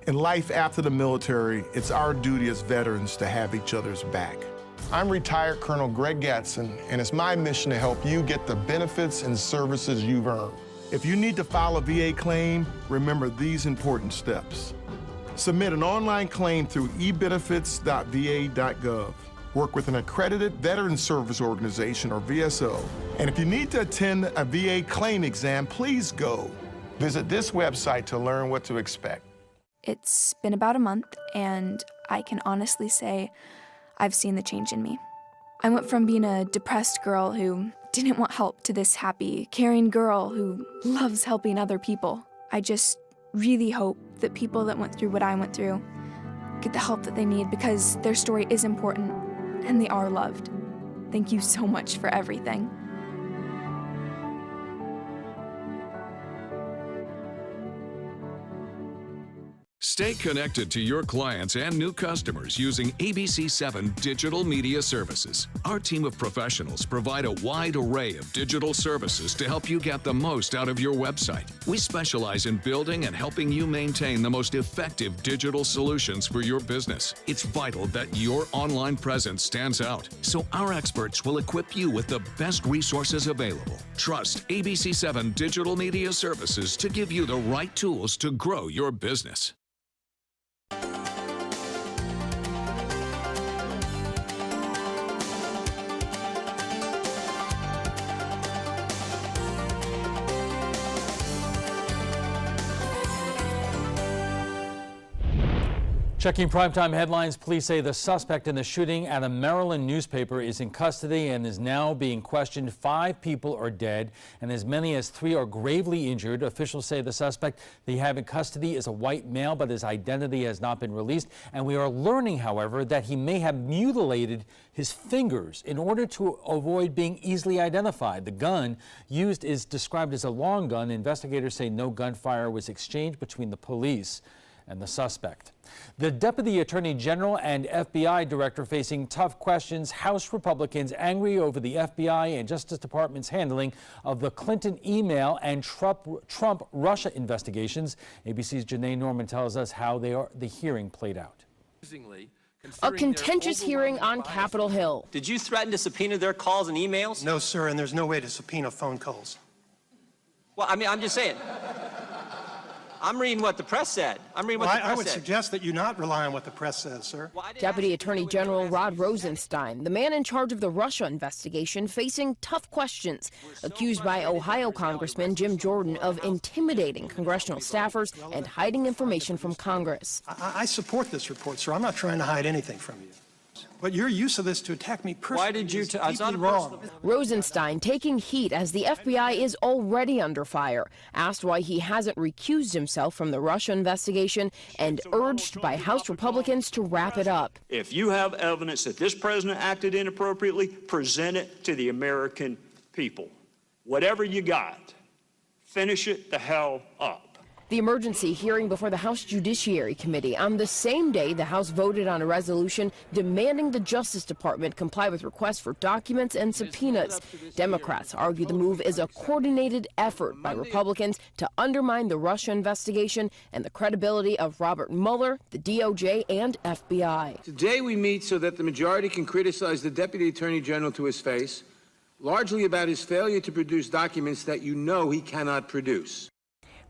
In life after the military, it's our duty as veterans to have each other's back. I'm retired Colonel Greg Gatson, and it's my mission to help you get the benefits and services you've earned. If you need to file a VA claim, remember these important steps. Submit an online claim through ebenefits.va.gov. Work with an accredited Veteran Service Organization, or VSO. And if you need to attend a VA claim exam, please go. Visit this website to learn what to expect. It's been about a month, and I can honestly say I've seen the change in me. I went from being a depressed girl who didn't want help to this happy, caring girl who loves helping other people. I just really hope that people that went through what I went through get the help that they need because their story is important and they are loved. Thank you so much for everything. Stay connected to your clients and new customers using ABC7 digital media services. Our team of professionals provide a wide array of digital services to help you get the most out of your website. We specialize in building and helping you maintain the most effective digital solutions for your business. It's vital that your online presence stands out, so our experts will equip you with the best resources available. Trust ABC7 digital media services to give you the right tools to grow your business. Checking primetime headlines, police say the suspect in the shooting at a Maryland newspaper is in custody and is now being questioned. 5 people are dead and as many as 3 are gravely injured. Officials say the suspect they have in custody is a white male, but his identity has not been released. And we are learning, however, that he may have mutilated his fingers in order to avoid being easily identified. The gun used is described as a long gun. Investigators say no gunfire was exchanged between the police and the suspect. The Deputy Attorney General and FBI Director facing tough questions. House Republicans angry over the FBI and Justice Department's handling of the Clinton email and Trump-Russia investigations. ABC's Janae Norman tells us how the hearing played out. A contentious hearing on Capitol Hill. Did you threaten to subpoena their calls and emails? No, sir, and there's no way to subpoena phone calls. Well, I mean, I'm just saying. I'm reading what the press said. I would suggest that you not rely on what the press says, sir. Deputy Attorney General Rod Rosenstein, the man in charge of the Russia investigation, facing tough questions, accused by Ohio Congressman Jim Jordan of intimidating congressional staffers and hiding information from Congress. I support this report, sir. I'm not trying to hide anything from you. But your use of this to attack me personally Why did you is deeply wrong. Rosenstein taking heat as the FBI is already under fire, asked why he hasn't recused himself from the Russia investigation, and urged by House Republicans to wrap it up. If you have evidence that this president acted inappropriately, present it to the American people. Whatever you got, finish it the hell up. The emergency hearing before the House Judiciary Committee on the same day the House voted on a resolution demanding the Justice Department comply with requests for documents and subpoenas. Democrats argue the move is a coordinated effort by Republicans to undermine the Russia investigation and the credibility of Robert Mueller, the DOJ, and FBI. Today we meet so that the majority can criticize the Deputy Attorney General to his face, largely about his failure to produce documents that you know he cannot produce.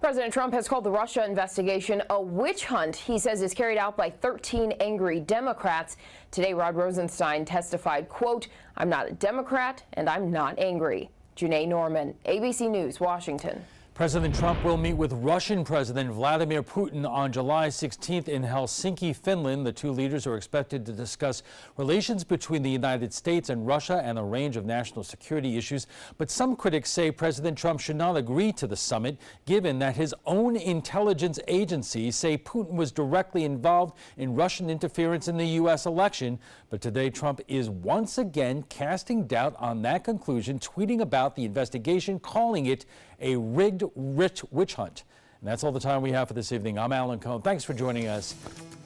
President Trump has called the Russia investigation a witch hunt he says is carried out by 13 angry Democrats. Today, Rod Rosenstein testified, quote, "I'm not a Democrat and I'm not angry." Janae Norman, ABC News, Washington. President Trump will meet with Russian President Vladimir Putin on July 16th in Helsinki, Finland. The two leaders are expected to discuss relations between the United States and Russia and a range of national security issues. But some critics say President Trump should not agree to the summit, given that his own intelligence agencies say Putin was directly involved in Russian interference in the U.S. election. But today, Trump is once again casting doubt on that conclusion, tweeting about the investigation, calling it a rigged witch hunt. And that's all the time we have for this evening. I'm Alan Cohn. Thanks for joining us.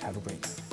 Have a great night.